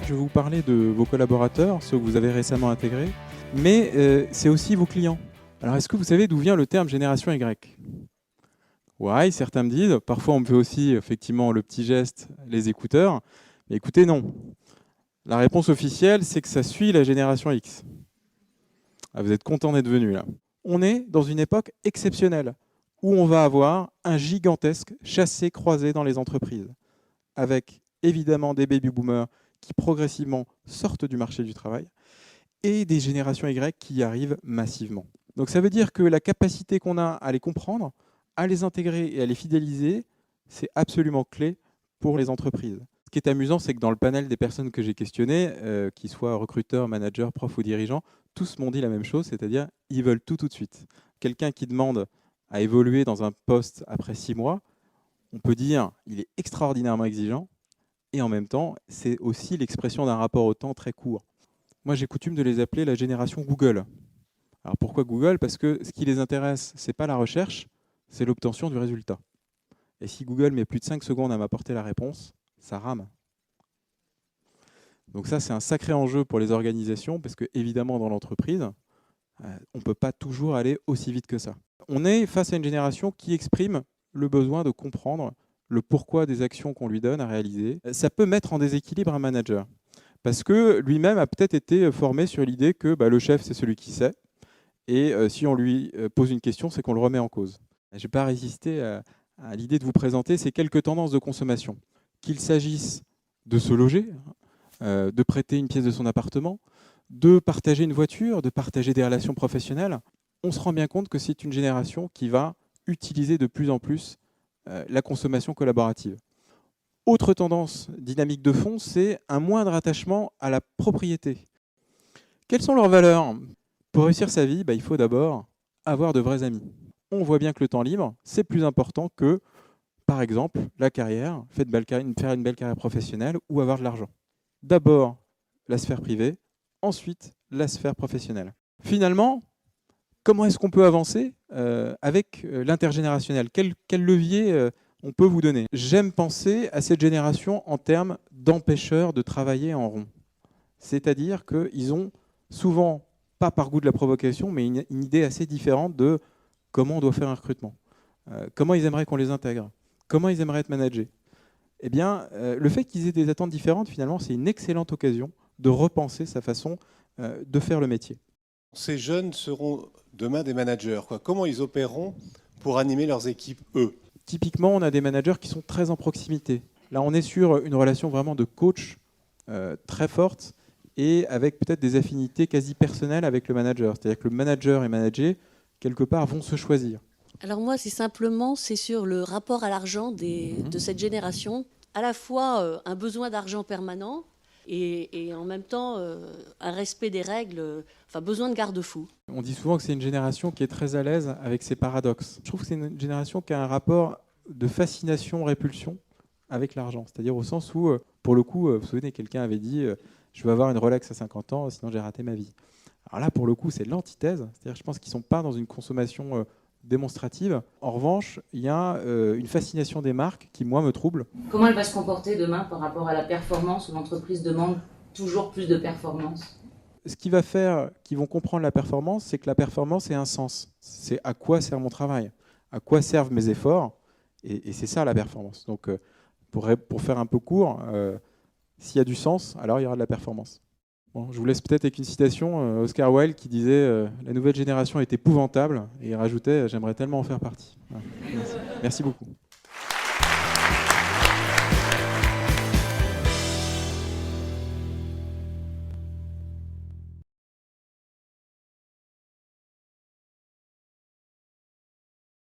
je vais vous parler de vos collaborateurs, ceux que vous avez récemment intégrés, mais c'est aussi vos clients. Alors, est-ce que vous savez d'où vient le terme génération Y? Ouais, certains me disent, parfois on me fait aussi effectivement le petit geste, les écouteurs, mais écoutez, non. La réponse officielle, c'est que ça suit la génération X. Ah, vous êtes content d'être venu là. On est dans une époque exceptionnelle où on va avoir un gigantesque chassé-croisé dans les entreprises, avec évidemment des baby-boomers qui progressivement sortent du marché du travail et des générations Y qui arrivent massivement. Donc ça veut dire que la capacité qu'on a à les comprendre, à les intégrer et à les fidéliser, c'est absolument clé pour les entreprises. Ce qui est amusant, c'est que dans le panel des personnes que j'ai questionnées, qu'ils soient recruteurs, managers, profs ou dirigeants, tous m'ont dit la même chose, c'est-à-dire ils veulent tout de suite. Quelqu'un qui demande à évoluer dans un poste après 6 mois, on peut dire il est extraordinairement exigeant, et en même temps, c'est aussi l'expression d'un rapport au temps très court. Moi, j'ai coutume de les appeler la génération Google. Alors pourquoi Google? Parce que ce qui les intéresse, ce n'est pas la recherche, c'est l'obtention du résultat. Et si Google met plus de 5 secondes à m'apporter la réponse, ça rame. Donc ça, c'est un sacré enjeu pour les organisations, parce que évidemment, dans l'entreprise, on ne peut pas toujours aller aussi vite que ça. On est face à une génération qui exprime le besoin de comprendre le pourquoi des actions qu'on lui donne à réaliser. Ça peut mettre en déséquilibre un manager, parce que lui-même a peut-être été formé sur l'idée que le chef, c'est celui qui sait, et si on lui pose une question, c'est qu'on le remet en cause. Je ne vais pas résister à l'idée de vous présenter ces quelques tendances de consommation. Qu'il s'agisse de se loger, de prêter une pièce de son appartement, de partager une voiture, de partager des relations professionnelles, on se rend bien compte que c'est une génération qui va utiliser de plus en plus la consommation collaborative. Autre tendance dynamique de fond, c'est un moindre attachement à la propriété. Quelles sont leurs valeurs? Pour réussir sa vie, il faut d'abord avoir de vrais amis. On voit bien que le temps libre, c'est plus important que, par exemple, la carrière, faire une belle carrière professionnelle ou avoir de l'argent. D'abord, la sphère privée, ensuite, la sphère professionnelle. Finalement, comment est-ce qu'on peut avancer avec l'intergénérationnel? Quel levier on peut vous donner? J'aime penser à cette génération en termes d'empêcheurs de travailler en rond. C'est-à-dire qu'ils ont souvent, pas par goût de la provocation, mais une idée assez différente de comment on doit faire un recrutement, comment ils aimeraient qu'on les intègre, comment ils aimeraient être managés. Eh bien, le fait qu'ils aient des attentes différentes, finalement, c'est une excellente occasion de repenser sa façon de faire le métier. Ces jeunes seront demain des managers, quoi. Comment ils opéreront pour animer leurs équipes, eux? Typiquement, on a des managers qui sont très en proximité. Là, on est sur une relation vraiment de coach très forte et avec peut-être des affinités quasi personnelles avec le manager. C'est-à-dire que le manager et manager, quelque part, vont se choisir. Alors moi, c'est sur le rapport à l'argent de cette génération. À la fois un besoin d'argent permanent et en même temps un respect des règles, besoin de garde-fous. On dit souvent que c'est une génération qui est très à l'aise avec ses paradoxes. Je trouve que c'est une génération qui a un rapport de fascination-répulsion avec l'argent. C'est-à-dire au sens où, pour le coup, vous vous souvenez, quelqu'un avait dit je veux avoir une Rolex à 50 ans, sinon j'ai raté ma vie. Alors là, pour le coup, c'est l'antithèse. C'est-à-dire je pense qu'ils ne sont pas dans une consommation démonstrative. En revanche, il y a une fascination des marques qui, moi, me trouble. Comment elle va se comporter demain par rapport à la performance où l'entreprise demande toujours plus de performance? Ce qui va faire qu'ils vont comprendre la performance, c'est que la performance ait un sens. C'est à quoi sert mon travail, à quoi servent mes efforts, et c'est ça la performance. Donc, pour faire un peu court, s'il y a du sens, alors il y aura de la performance. Bon, je vous laisse peut-être avec une citation, Oscar Wilde qui disait la nouvelle génération est épouvantable, et il rajoutait j'aimerais tellement en faire partie. Voilà. Merci beaucoup.